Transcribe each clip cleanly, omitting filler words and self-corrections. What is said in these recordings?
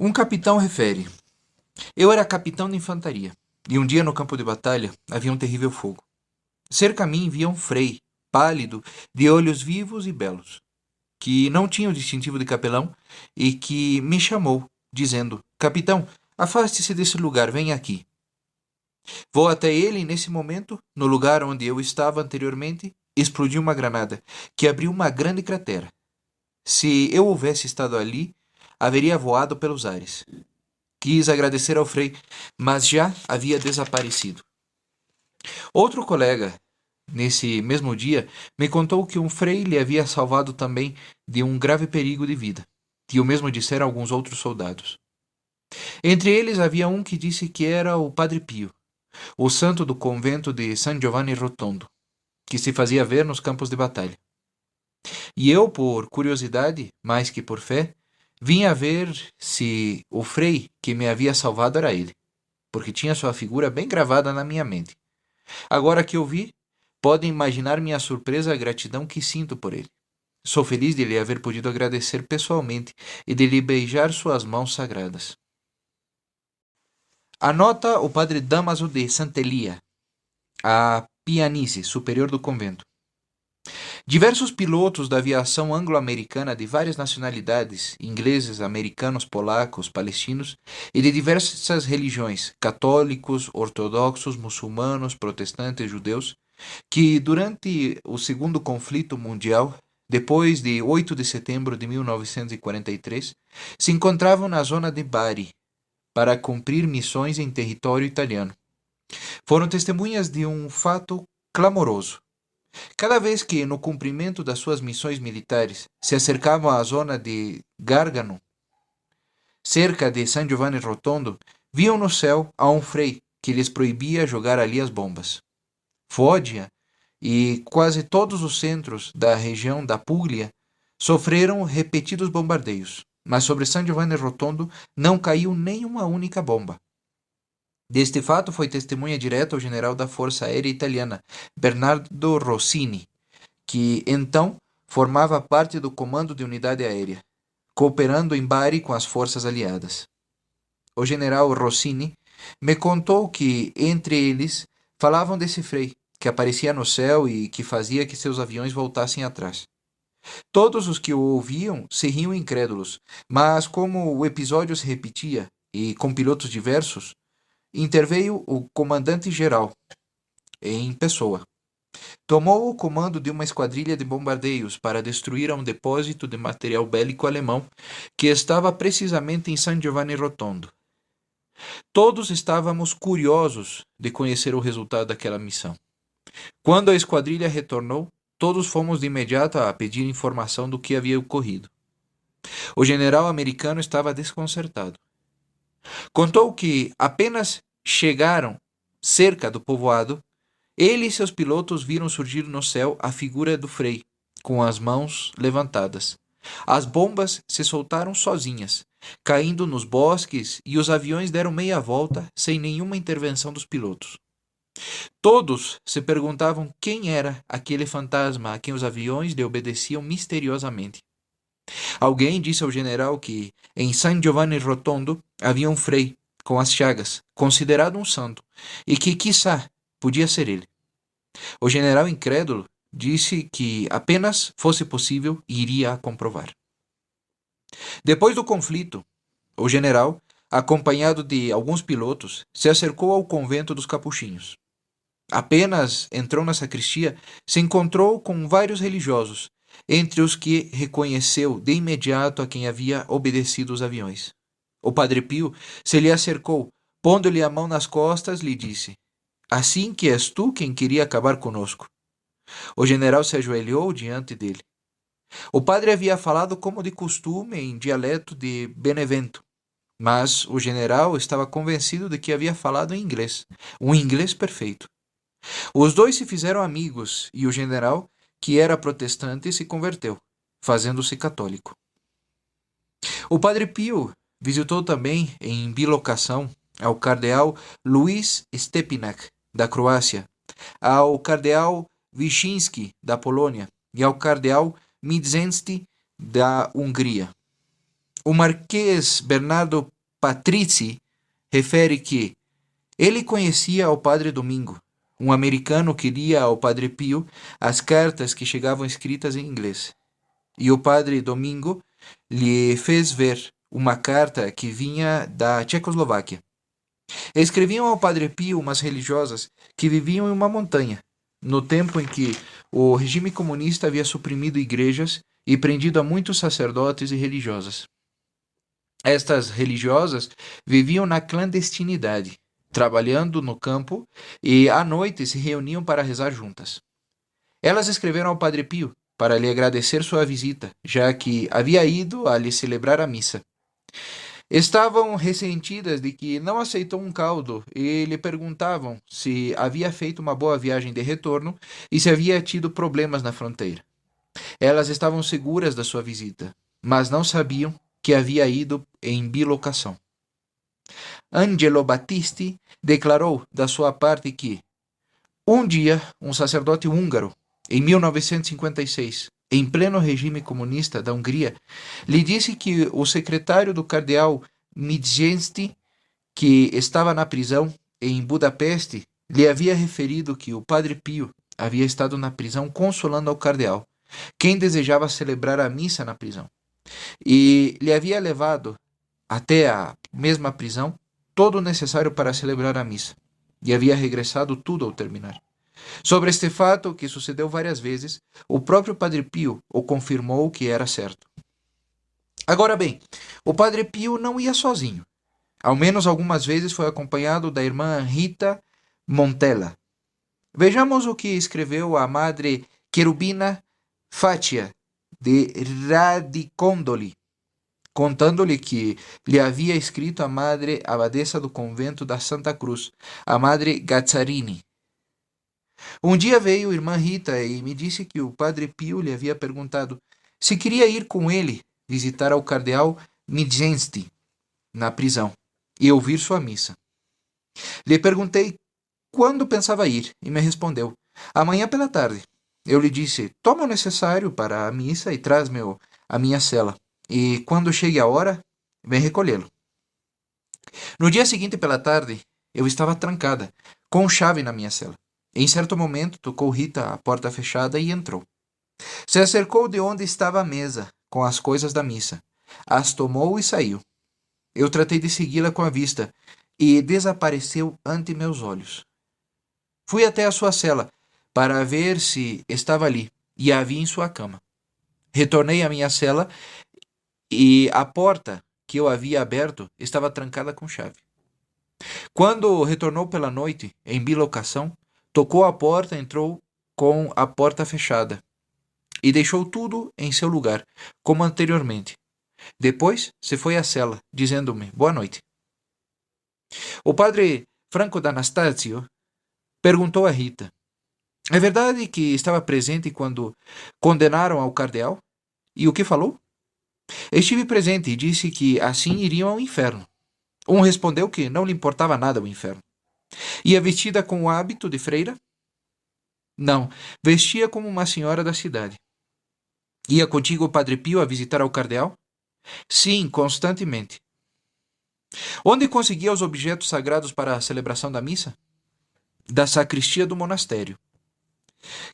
Um capitão refere: Eu era capitão de infantaria, e um dia no campo de batalha havia um terrível fogo. Cerca a mim via um frei, pálido, de olhos vivos e belos, que não tinha o distintivo de capelão e que me chamou, dizendo: Capitão, afaste-se desse lugar, venha aqui. Vou até ele e nesse momento, no lugar onde eu estava anteriormente, explodiu uma granada, que abriu uma grande cratera. Se eu houvesse estado ali, haveria voado pelos ares. Quis agradecer ao Frei, mas já havia desaparecido. Outro colega, nesse mesmo dia, me contou que um Frei lhe havia salvado também de um grave perigo de vida, e o mesmo disseram alguns outros soldados. Entre eles havia um que disse que era o Padre Pio, o santo do convento de San Giovanni Rotondo, que se fazia ver nos campos de batalha. E eu, por curiosidade, mais que por fé, vim a ver se o Frei que me havia salvado era ele, porque tinha sua figura bem gravada na minha mente. Agora que o vi, podem imaginar minha surpresa e a gratidão que sinto por ele. Sou feliz de lhe haver podido agradecer pessoalmente e de lhe beijar suas mãos sagradas. Anota o padre Damaso de Sant'Elia, a pianice superior do convento. Diversos pilotos da aviação anglo-americana de várias nacionalidades, ingleses, americanos, polacos, palestinos, e de diversas religiões, católicos, ortodoxos, muçulmanos, protestantes, judeus, que durante o Segundo Conflito Mundial, depois de 8 de setembro de 1943, se encontravam na zona de Bari para cumprir missões em território italiano. Foram testemunhas de um fato clamoroso. Cada vez que, no cumprimento das suas missões militares, se acercavam à zona de Gargano, cerca de San Giovanni Rotondo, viam no céu a um frei que lhes proibia jogar ali as bombas. Foggia e quase todos os centros da região da Puglia sofreram repetidos bombardeios, mas sobre San Giovanni Rotondo não caiu nenhuma única bomba. Deste fato foi testemunha direta o general da Força Aérea Italiana, Bernardo Rossini, que então formava parte do comando de unidade aérea, cooperando em Bari com as forças aliadas. O general Rossini me contou que, entre eles, falavam desse frei, que aparecia no céu e que fazia que seus aviões voltassem atrás. Todos os que o ouviam se riam incrédulos, mas como o episódio se repetia, e com pilotos diversos, interveio o comandante-geral, em pessoa. Tomou o comando de uma esquadrilha de bombardeios para destruir um depósito de material bélico alemão que estava precisamente em San Giovanni Rotondo. Todos estávamos curiosos de conhecer o resultado daquela missão. Quando a esquadrilha retornou, todos fomos de imediato a pedir informação do que havia ocorrido. O general americano estava desconcertado. Contou que apenas chegaram cerca do povoado, ele e seus pilotos viram surgir no céu a figura do Frei, com as mãos levantadas. As bombas se soltaram sozinhas, caindo nos bosques, e os aviões deram meia volta sem nenhuma intervenção dos pilotos. Todos se perguntavam quem era aquele fantasma a quem os aviões lhe obedeciam misteriosamente. Alguém disse ao general que em San Giovanni Rotondo havia um frei com as chagas, considerado um santo, e que, quiçá, podia ser ele. O general incrédulo disse que apenas fosse possível iria a comprovar. Depois do conflito, o general, acompanhado de alguns pilotos, se acercou ao convento dos capuchinhos. Apenas entrou na sacristia, se encontrou com vários religiosos, entre os que reconheceu de imediato a quem havia obedecido os aviões. O padre Pio se lhe acercou, pondo-lhe a mão nas costas, lhe disse: Assim que és tu quem queria acabar conosco. O general se ajoelhou diante dele. O padre havia falado como de costume em dialeto de Benevento, mas o general estava convencido de que havia falado em inglês, um inglês perfeito. Os dois se fizeram amigos e o general, que era protestante, se converteu, fazendo-se católico. O padre Pio visitou também, em bilocação, ao cardeal Luís Stepinac, da Croácia, ao cardeal Wyszynski, da Polônia, e ao cardeal Midzensky, da Hungria. o Marquês Bernardo Patrizzi refere que ele conhecia o Padre Domingo, um americano que lia ao Padre Pio as cartas que chegavam escritas em inglês. E o Padre Domingo lhe fez ver uma carta que vinha da Tchecoslováquia. Escreviam ao Padre Pio umas religiosas que viviam em uma montanha, no tempo em que o regime comunista havia suprimido igrejas e prendido a muitos sacerdotes e religiosas. Estas religiosas viviam na clandestinidade, trabalhando no campo e à noite se reuniam para rezar juntas. Elas escreveram ao Padre Pio para lhe agradecer sua visita, já que havia ido a lhe celebrar a missa. Estavam ressentidas de que não aceitou um caldo e lhe perguntavam se havia feito uma boa viagem de retorno e se havia tido problemas na fronteira. Elas estavam seguras da sua visita, mas não sabiam que havia ido em bilocação. Angelo Battisti declarou da sua parte que um dia um sacerdote húngaro, em 1956, em pleno regime comunista da Hungria, lhe disse que o secretário do cardeal Midjenszty, que estava na prisão em Budapeste, lhe havia referido que o Padre Pio havia estado na prisão consolando ao cardeal, quem desejava celebrar a missa na prisão, e lhe havia levado até a mesma prisão todo o necessário para celebrar a missa, e havia regressado tudo ao terminar. Sobre este fato, que sucedeu várias vezes, o próprio Padre Pio o confirmou que era certo. Agora bem, o Padre Pio não ia sozinho. Ao menos algumas vezes foi acompanhado da irmã Rita Montella. Vejamos o que escreveu a Madre Cherubina Faccia de Radicondoli, contando-lhe que lhe havia escrito a Madre Abadesa do convento da Santa Cruz, a Madre Gazzarini. Um dia veio a irmã Rita e me disse que o Padre Pio lhe havia perguntado se queria ir com ele visitar ao cardeal Midjenszty na prisão e ouvir sua missa. Lhe perguntei quando pensava ir e me respondeu: amanhã pela tarde. Eu lhe disse: toma o necessário para a missa e traz-me a minha cela, e quando chegue a hora, vem recolhê-lo. No dia seguinte pela tarde, eu estava trancada, com chave na minha cela. Em certo momento, tocou Rita à porta fechada e entrou. Se acercou de onde estava a mesa, com as coisas da missa. As tomou e saiu. Eu tratei de segui-la com a vista, e desapareceu ante meus olhos. Fui até a sua cela, para ver se estava ali, e a vi em sua cama. Retornei à minha cela, e a porta que eu havia aberto estava trancada com chave. Quando retornou pela noite, em bilocação, tocou a porta, entrou com a porta fechada e deixou tudo em seu lugar, como anteriormente. Depois se foi à cela, dizendo-me boa noite. O padre Franco d'Anastasio perguntou a Rita: é verdade que estava presente quando condenaram ao cardeal? E o que falou? Estive presente e disse que assim iriam ao inferno. Um respondeu que não lhe importava nada o inferno. Ia vestida com o hábito de freira? Não, vestia como uma senhora da cidade. Ia contigo o Padre Pio a visitar ao cardeal? Sim, constantemente. Onde conseguia os objetos sagrados para a celebração da missa? Da sacristia do monastério.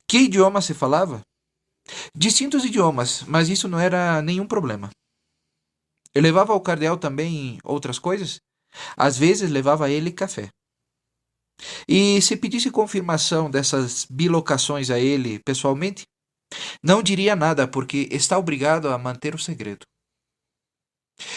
Que idioma se falava? Distintos idiomas, mas isso não era nenhum problema. Eu levava ao cardeal também outras coisas? Às vezes levava a ele café. E se pedisse confirmação dessas bilocações a ele pessoalmente? Não diria nada, porque está obrigado a manter o segredo.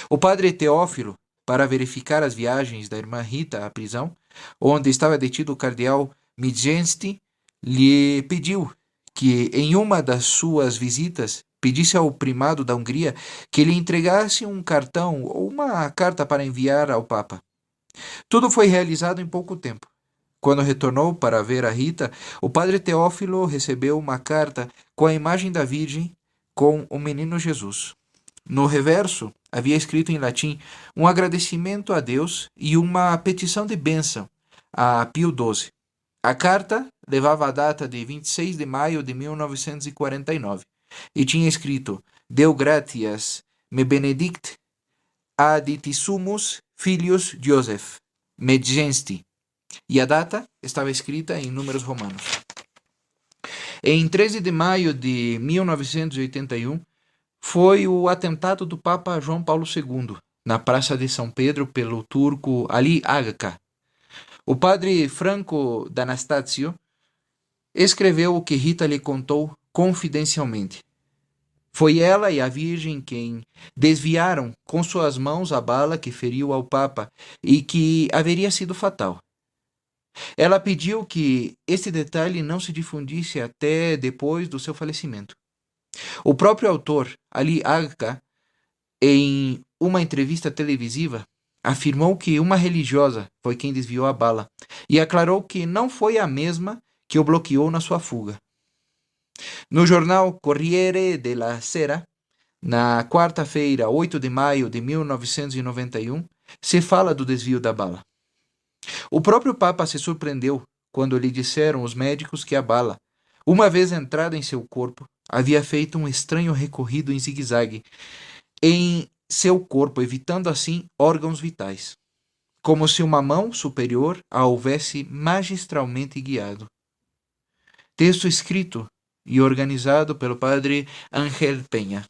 O padre Teófilo, para verificar as viagens da irmã Rita à prisão, onde estava detido o cardeal Midjenszty, lhe pediu que, em uma das suas visitas, pedisse ao primado da Hungria que lhe entregasse um cartão ou uma carta para enviar ao Papa. Tudo foi realizado em pouco tempo. Quando retornou para ver a Rita, o padre Teófilo recebeu uma carta com a imagem da Virgem com o menino Jesus. No reverso, havia escrito em latim um agradecimento a Deus e uma petição de bênção a Pio XII. A carta levava a data de 26 de maio de 1949 e tinha escrito: Deo gratias, me benedict, aditissumus filius Joseph, Medgesti, e a data estava escrita em números romanos. Em 13 de maio de 1981, foi o atentado do Papa João Paulo II, na Praça de São Pedro, pelo turco Ali Agca. O padre Franco D'Anastasio escreveu o que Rita lhe contou confidencialmente. Foi ela e a Virgem quem desviaram com suas mãos a bala que feriu ao Papa e que haveria sido fatal. Ela pediu que este detalhe não se difundisse até depois do seu falecimento. O próprio autor, Ali Agca, em uma entrevista televisiva, afirmou que uma religiosa foi quem desviou a bala e aclarou que não foi a mesma que o bloqueou na sua fuga. No jornal Corriere della Sera, na quarta-feira, 8 de maio de 1991, se fala do desvio da bala. O próprio Papa se surpreendeu quando lhe disseram os médicos que a bala, uma vez entrada em seu corpo, havia feito um estranho recorrido em zigue-zague em seu corpo, evitando assim órgãos vitais, como se uma mão superior a houvesse magistralmente guiado. Texto escrito e organizado pelo padre Ángel Penha.